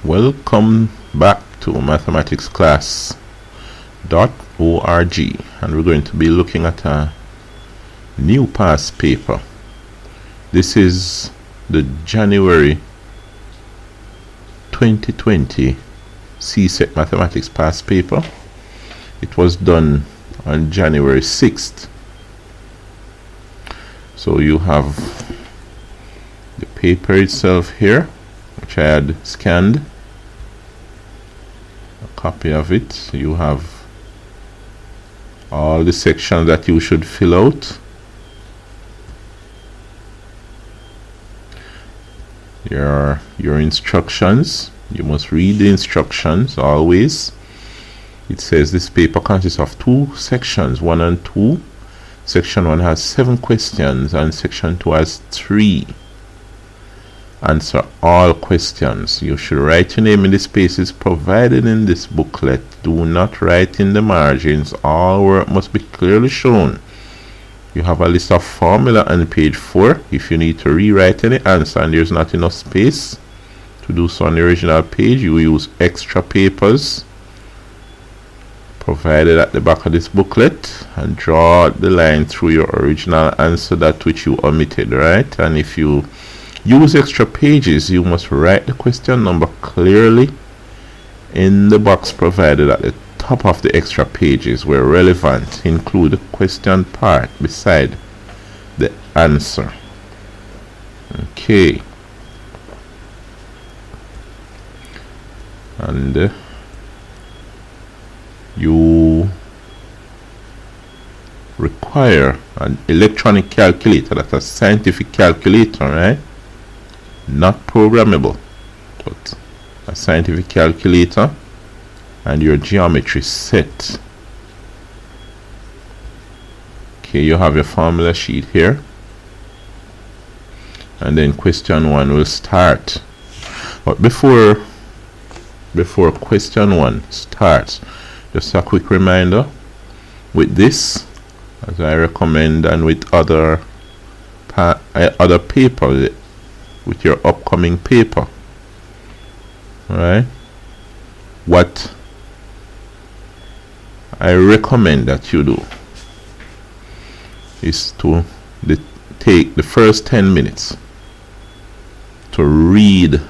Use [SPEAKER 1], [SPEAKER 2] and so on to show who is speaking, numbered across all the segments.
[SPEAKER 1] Welcome back to mathematicsclass.org, and we're going to be looking at a new past paper. This is the January 2020 CSEC mathematics past paper. It was done on January 6th. So you have the paper itself here, which I had scanned a copy of it. You have all the sections that you should fill out. Your instructions. You must read the instructions always. It says this paper consists of two sections, 1 and 2. Section 1 has 7 questions and section 2 has 3. Answer all questions. You should write your name in the spaces provided in this booklet. Do not write in the margins. All work must be clearly shown. You have a list of formula on page 4. If you need to rewrite any answer and there's not enough space to do so on the original page, you use extra papers provided at the back of this booklet and draw the line through your original answer, that which you omitted, right? And if you use extra pages, you must write the question number clearly in the box provided at the top of the extra pages where relevant. Include the question part beside the answer. Okay. And you require an electronic calculator. That's a scientific calculator, right? Not programmable, but a scientific calculator, and your geometry set. Okay, you have your formula sheet here, and then question 1 will start. But before question 1 starts, just a quick reminder, with this, as I recommend, and with other paper, with your upcoming paper, right? What I recommend that you do is to take the first 10 minutes to read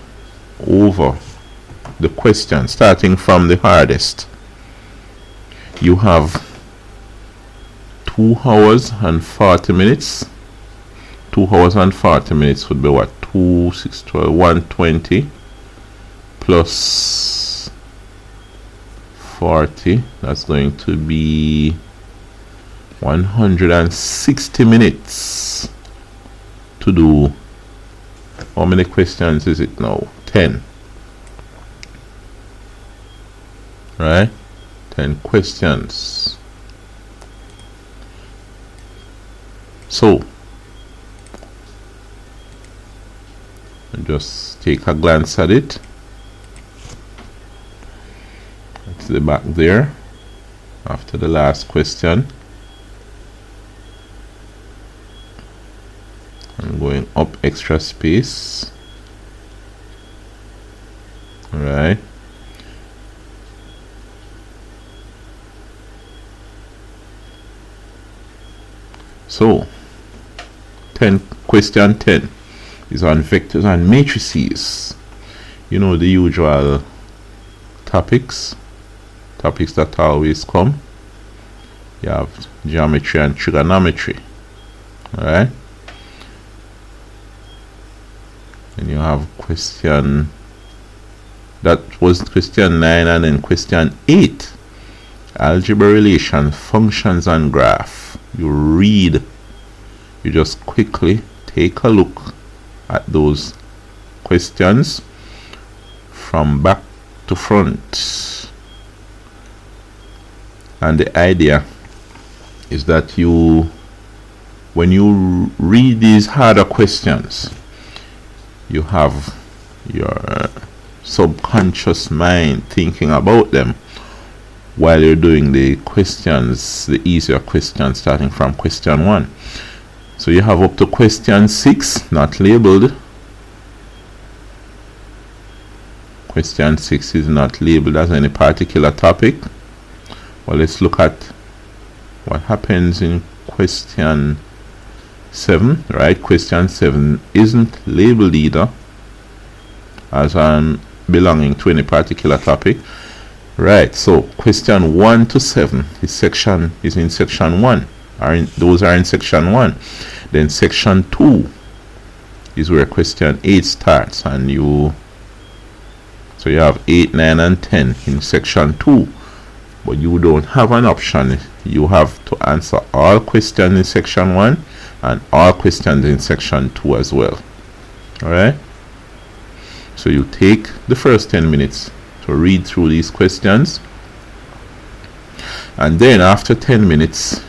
[SPEAKER 1] over the question, starting from the hardest. You have 2 hours and 40 minutes. 2 hours and 40 minutes would be what? 2, 6, 12, 120 plus 40. That's going to be 160 minutes to do. How many questions is it now? 10. Right? 10 questions. So just take a glance at it. That's the back there after the last question. I'm going up extra space. All right. So, question 10 is on vectors and matrices. You know the usual topics that always come. You have geometry and trigonometry. Alright? And you have question, that was question 9, and then question 8. Algebra relation, functions and graph. You read, you just quickly take a look at those questions from back to front. And the idea is that when you read these harder questions, you have your subconscious mind thinking about them while you're doing the questions, the easier questions, starting from question 1. So you have up to question 6, not labeled, Question 6 is not labeled as any particular topic. Well, let's look at what happens in question 7, right? Question 7 isn't labeled either as belonging to any particular topic, right? So question 1 to 7 is in section 1, those are in section 1. Then section 2 is where question 8 starts, and you have 8, 9 and 10 in section 2, but you don't have an option. You have to answer all questions in section 1 and all questions in section 2 as well. Alright, so you take the first 10 minutes to read through these questions, and then after 10 minutes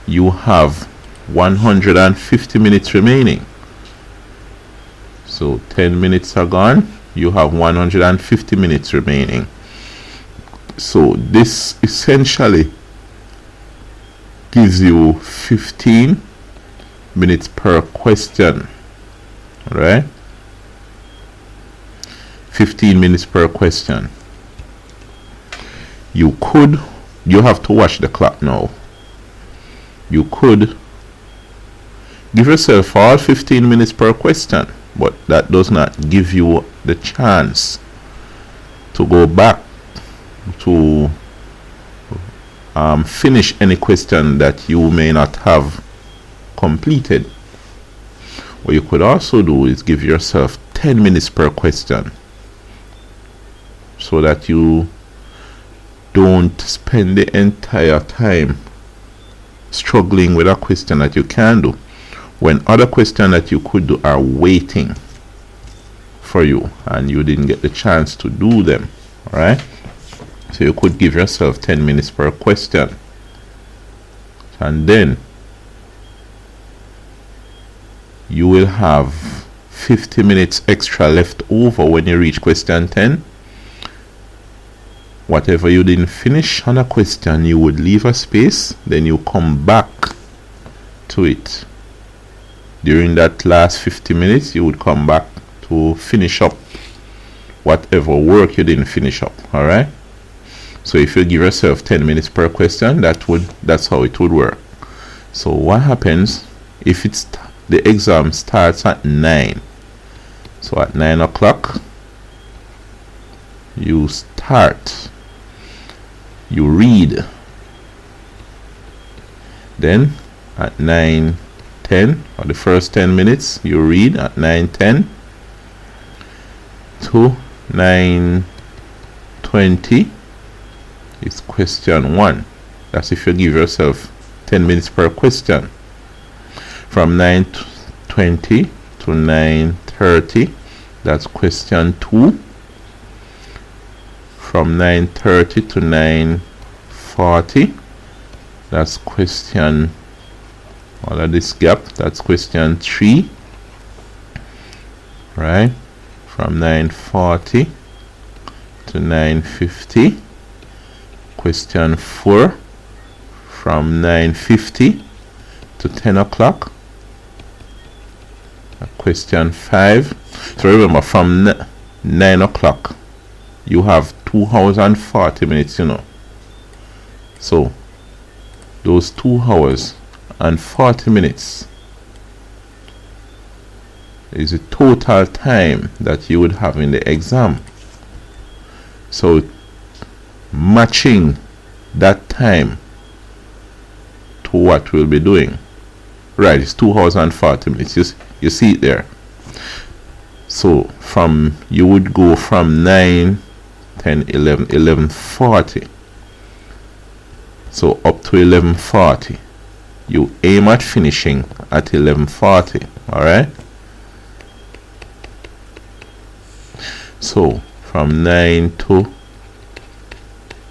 [SPEAKER 1] you have 150 minutes remaining. So 10 minutes are gone, you have 150 minutes remaining. So this essentially gives you 15 minutes per question, right? 15 minutes per question. You have to watch the clock now. You could give yourself all 15 minutes per question, but that does not give you the chance to go back to finish any question that you may not have completed. What you could also do is give yourself 10 minutes per question, so that you don't spend the entire time struggling with a question that you can do, when other questions that you could do are waiting for you and you didn't get the chance to do them. Alright, so you could give yourself 10 minutes per question, and then you will have 50 minutes extra left over when you reach question 10. Whatever you didn't finish on a question, you would leave a space, then you come back to it. During that last 50 minutes, you would come back to finish up whatever work you didn't finish up. Alright, so if you give yourself 10 minutes per question, that's how it would work. So what happens if the exam starts at 9? So at 9 o'clock you start, you read, then at 9:10, or the first 10 minutes you read at 9:10 to 9:20 is question 1. That's if you give yourself 10 minutes per question. From 9:20 to 9:30, that's question 2. From 9:30 to 9:40, that's question, all of this gap, that's question 3. Right, from 9:40 to 9:50, question 4. From 9:50 to 10 o'clock, question 5. So remember, from 9 o'clock you have 2 hours and 40 minutes, so those 2 hours and 40 minutes is the total time that you would have in the exam. So matching that time to what we'll be doing, right, it's 2 hours and 40 minutes. You see it there. So you would go from 9, 10, 11, 11:40, so up to 11:40. You aim at finishing at 11:40. Alright, so from 9 to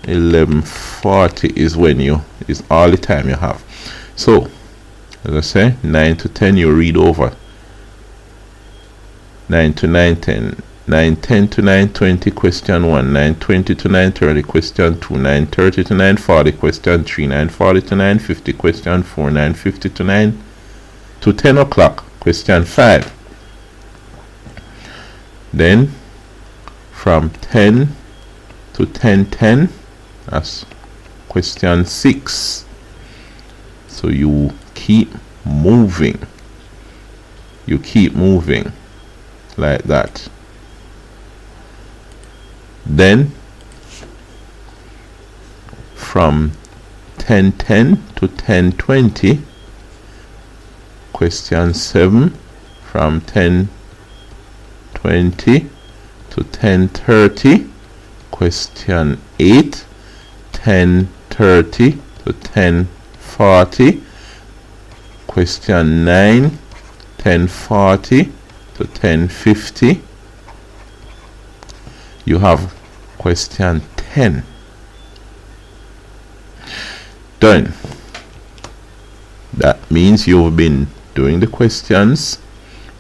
[SPEAKER 1] 11:40 is all the time you have. So as I say, 9 to 10 you read over, 9 to 9:10, 9:10 to 9:20 question 1, 9:20 to 9:30 question 2, 9:30 to 9:40 question 3, 9:40 to 9:50 question 4, 9:50 to 10 o'clock question 5. Then from 10 to 10:10. That's question 6. So you keep moving. You keep moving like that. Then from 10:10 to 10:20, question 7. From 10:20 to 10:30, question 8. 10:30 to 10:40, question 9. 10:40 to 10:50. You have question 10. Done. That means you've been doing the questions.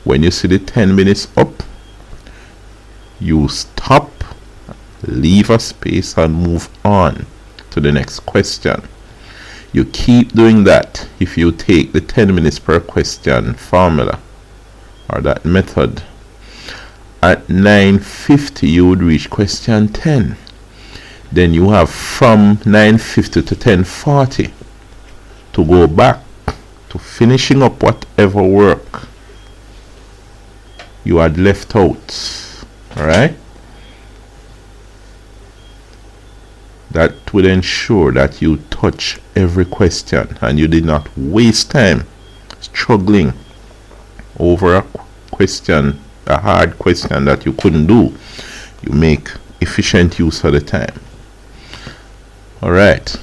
[SPEAKER 1] When you see the 10 minutes up, you stop, leave a space, and move on to the next question. You keep doing that if you take the 10 minutes per question formula or that method. At 9:50 you would reach question 10. Then you have from 9:50 to 10:40 to go back to finishing up whatever work you had left out. Alright? That will ensure that you touch every question and you did not waste time struggling over a question, a hard question that you couldn't do. You make efficient use of the time. Alright.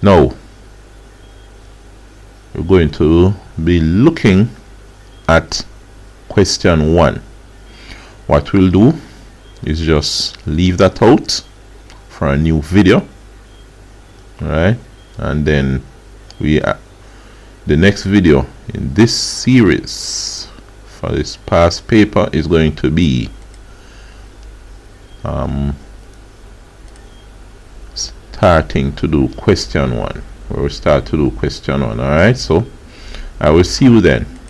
[SPEAKER 1] Now we're going to be looking at question 1. What we'll do is just leave that out for a new video. Alright, and then the next video in this series for this past paper is going to be starting to do question 1. We'll start to do question 1. Alright, so I will see you then.